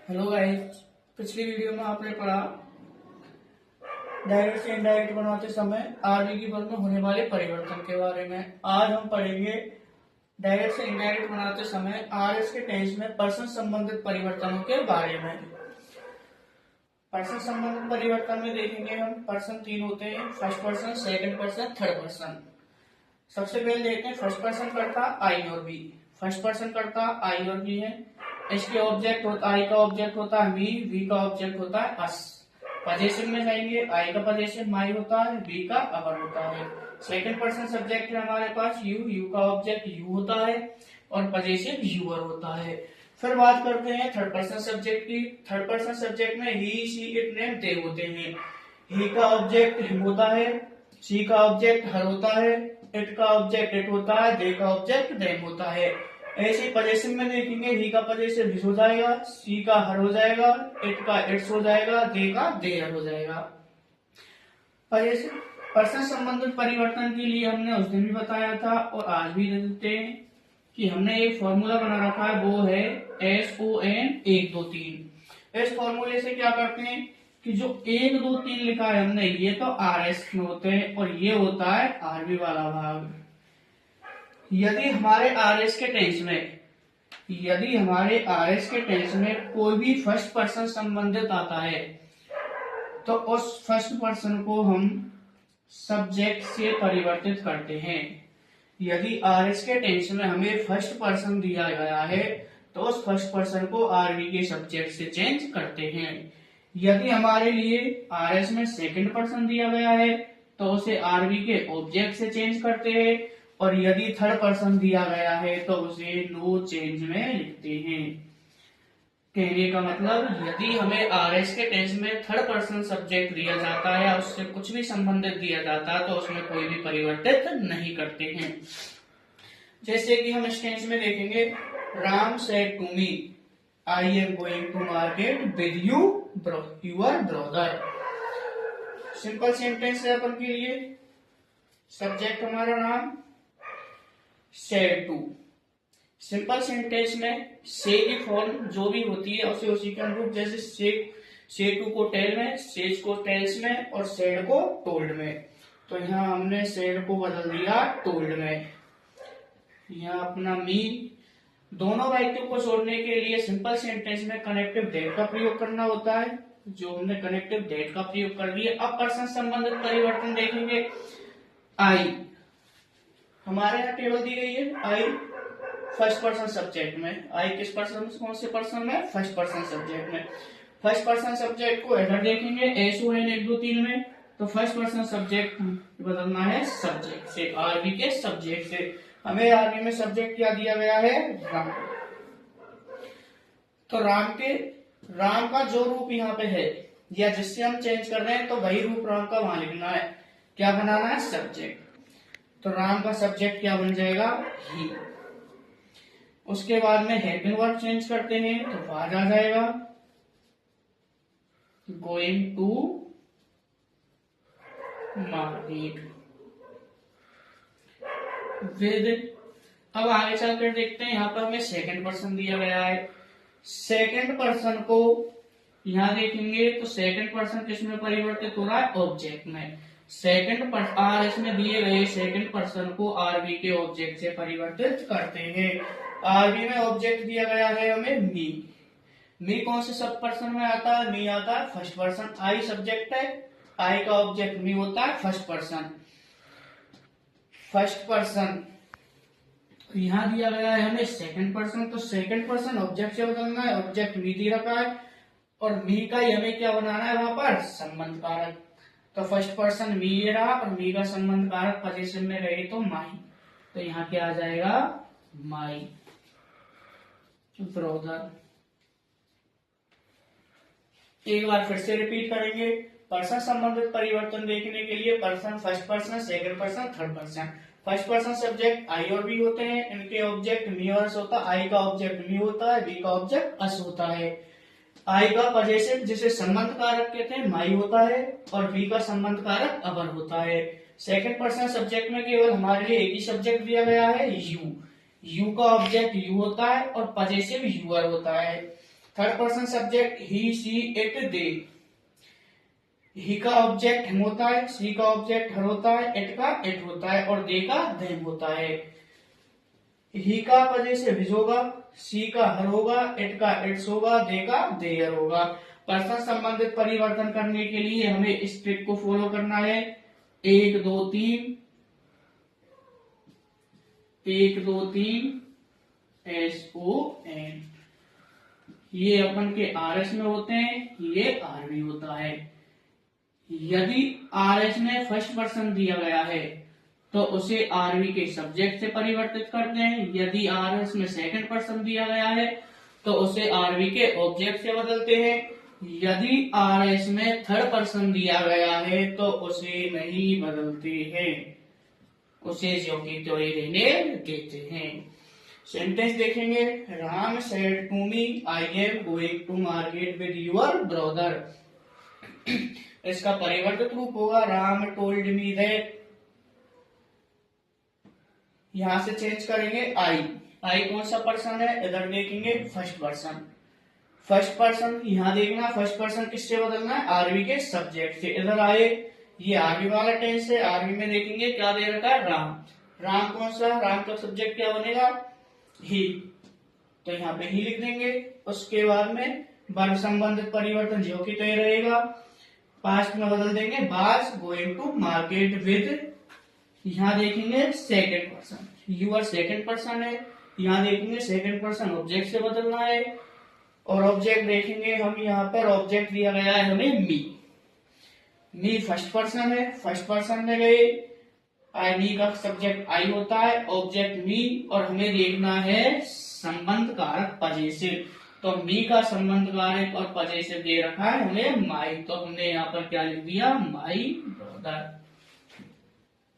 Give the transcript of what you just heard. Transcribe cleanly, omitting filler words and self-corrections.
Hello guys. पिछली video में आपने पढ़ा डायरेक्ट से इनडायरेक्ट बनाते समय आरबी की पद में होने वाले परिवर्तन के बारे में। आज हम पढ़ेंगे डायरेक्ट से इनडायरेक्ट बनाते समय आरएस के टेंस में पर्सन संबंधित परिवर्तनों के बारे में। पर्सन संबंधित परिवर्तन में देखेंगे हम पर्सन तीन होते हैं, first person, second person, third person. सबसे पहले देखते हैं फर्स्ट पर्सन करता आई और बी। फर्स्ट पर्सन करता आई और बी है। इसके ऑब्जेक्ट होता आई का ऑब्जेक्ट होता है मी, वी का ऑब्जेक्ट होता है अस। पजेसिव में जाएंगे, आई का पजेसिव माई होता है, वी का अवर होता है। सेकंड पर्सन सब्जेक्ट है हमारे पास यू, यू का ऑब्जेक्ट यू होता है और पजेसिव यूअर होता है। फिर बात करते हैं थर्ड पर्सन सब्जेक्ट की। थर्ड पर्सन सब्जेक्ट में ही, शी, इट, नेम, दे होते हैं। ही का ऑब्जेक्ट हिम होता है, शी का ऑब्जेक्ट हर होता है, इट का ऑब्जेक्ट इट होता है, दे का ऑब्जेक्ट देम होता है। ऐसे पजेसिव में देखेंगे ही का पजेसिव हिज हो जाएगा, सी का हर हो जाएगा, इट का इट्स हो जाएगा, दे का देयर हो जाएगा। पजेसिव पर्सन संबंधित परिवर्तन के लिए हमने उस दिन भी बताया था और आज भी देते हैं कि हमने एक फॉर्मूला बना रखा है, वो है SON 1 2 3। इस फॉर्मूले से क्या करते हैं कि जो 1 2 3 लिखा है हमने, ये तो RS में होते हैं और ये होता है RB वाला भाग। यदि हमारे RS के टेंस में कोई भी फर्स्ट पर्सन संबंधित आता है तो उस फर्स्ट पर्सन को हम सब्जेक्ट से परिवर्तित करते हैं। यदि RS के टेंस में हमें फर्स्ट पर्सन दिया गया है तो उस फर्स्ट पर्सन को RV के सब्जेक्ट से चेंज करते हैं। यदि हमारे लिए RS में सेकंड पर्सन दिया गया है तो उसे RV के ऑब्जेक्ट से चेंज करते हैं और यदि थर्ड पर्सन दिया गया है तो उसे नो चेंज में लिखते हैं। कहने का मतलब यदि हमें RS के टेंस में थर्ड पर्सन सब्जेक्ट दिया जाता है, उससे कुछ भी संबंधित दिया जाता है तो उसमें कोई भी परिवर्तित नहीं करते हैं। जैसे कि हम इस टेंस में देखेंगे, Ram said to me I am going to market with you your brother. Simple sentence है अपन के लिए। सब्जेक्ट हमारा Ram, said to. Simple sentence में से की फॉर्म जो भी होती है उसे उसी के अनुरूप, जैसे से टू को टेल में, सेज को टेल्स में और सेड को टोल्ड में। तो यहाँ हमने सेड को बदल दिया टोल्ड में। यहाँ अपना मी, दोनों वाक्यों को जोड़ने के लिए सिंपल सेंटेंस में कनेक्टिव डेट का प्रयोग करना होता है, जो हमने कनेक्टिव डेट का प्रयोग कर दिया। अब पर्सन संबंधित परिवर्तन देखेंगे। आई हमारे यहाँ टेबल दी गई है, आई फर्स्ट पर्सन सब्जेक्ट में। आई किस पर्सन, कौन से पर्सन में? फर्स्ट पर्सन सब्जेक्ट में। फर्स्ट पर्सन सब्जेक्ट को हेडर देखेंगे SON 1 2 3 में, तो फर्स्ट पर्सन सब्जेक्ट बदलना है सब्जेक्ट से, आरबी के सब्जेक्ट से। हमें आरबी में सब्जेक्ट क्या दिया गया है? राम। तो राम का जो रूप यहाँ पे है या जिससे हम चेंज कर रहे हैं तो वही रूप राम का वहां लिखना है। क्या बनाना है? सब्जेक्ट। तो राम का सब्जेक्ट क्या बन जाएगा? ही। उसके बाद में हेल्पिंग वर्ब चेंज करते हैं तो वाज आ जाएगा, गोइंग टू मार्केट विद। अब आगे चलकर देखते हैं, यहाँ पर हमें सेकंड पर्सन दिया गया है। सेकंड पर्सन को यहाँ देखेंगे तो सेकंड पर्सन किस में परिवर्तित हो रहा है? ऑब्जेक्ट में। सेकंड पर्सन इसमें दिए गए सेकंड पर्सन को आरबी के ऑब्जेक्ट से परिवर्तित करते हैं। आरबी में ऑब्जेक्ट दिया गया है हमें मी। मी कौन से सब पर्सन में आता है? मी आता है फर्स्ट पर्सन। आई सब्जेक्ट है, आई का ऑब्जेक्ट मी होता है फर्स्ट पर्सन। फर्स्ट पर्सन यहाँ दिया गया है हमें सेकंड पर्सन, तो सेकंड पर्सन ऑब्जेक्ट से बदलना है, ऑब्जेक्ट मी दे रखा है और मी का ही हमें क्या बनाना है वहां पर? संबंध कारक। तो फर्स्ट पर्सन मी ये रहा और मी का संबंध कारक पजेसिव में रहे तो माई। तो यहाँ क्या आ जाएगा? My brother. एक बार फिर से रिपीट करेंगे। पर्सन संबंधित परिवर्तन देखने के लिए person, first person, second person, third person. First person subject I और बी होते हैं, इनके ऑब्जेक्ट मी और अस होता है। आई का ऑब्जेक्ट मी होता है, बी का ऑब्जेक्ट अस होता है। आई का पजेसिव जिसे संबंध कारक कहते हैं माई होता है और बी का संबंध कारक अवर होता है। सेकंड पर्सन सब्जेक्ट में केवल हमारे लिए एक ही सब्जेक्ट दिया गया है, यू। यू का ऑब्जेक्ट यू होता है और पजेसिव यूअर होता है। Third person subject he, she, it, they. He का ऑब्जेक्ट हम होता है, सी का ऑब्जेक्ट हर होता है, इट का इट होता है और दे का देम होता है। ही का पजेसिव हिज होगा, सी का हर होगा, इट का इट्स होगा, दे का देयर होगा। पर्सन संबंधित परिवर्तन करने के लिए हमें इस ट्रिक को फॉलो करना है। 1 2 3, 1 2 3 SON। ये अपन के RS में होते हैं, ये RV होता है। यदि RS में फर्स्ट पर्सन दिया गया है तो उसे RV के सब्जेक्ट से परिवर्तित करते हैं। यदि RS में सेकंड पर्सन दिया गया है तो उसे RV के ऑब्जेक्ट से बदलते हैं। यदि RS में थर्ड पर्सन दिया गया है तो उसे नहीं बदलते हैं, उसे जो की त्यों ही रहने देते हैं। सेंटेंस देखेंगे। Ram said to me I am going to market with your brother. इसका परिवर्तित रूप होगा राम टोल्ड मी दैट। यहां से चेंज करेंगे आई। आई कौन सा पर्सन है, इधर देखेंगे फर्स्ट पर्सन। फर्स्ट पर्सन यहां देखना, फर्स्ट पर्सन किससे बदलना है, आरवी के सब्जेक्ट से। इधर आए, ये आगे वाला टेंस है, आरवी में देखेंगे क्या दे रखा है, राम। राम कौन सा, राम का सब्जेक्ट क्या बनेगा, ही, तो यहाँ पे ही लिख देंगे। उसके बाद में वर्ग संबंधित परिवर्तन जो की तय रहेगा, पास्ट में बदल देंगे was going to market with. यहाँ देखेंगे second person, your second person है, यहाँ देखेंगे सेकंड पर्सन ऑब्जेक्ट से बदलना है। और ऑब्जेक्ट देखेंगे हम, यहाँ पर ऑब्जेक्ट दिया गया है हमें मी। मी फर्स्ट पर्सन है, फर्स्ट पर्सन में गए, आई मी का सब्जेक्ट आई होता है, ऑब्जेक्ट मी, और हमें देखना है संबंध कारक पजेसिव। तो मी का संबंध कारक और पजेसिव दे रखा है हमें माई, तो हमने यहाँ पर क्या लिख दिया, माई ब्रदर।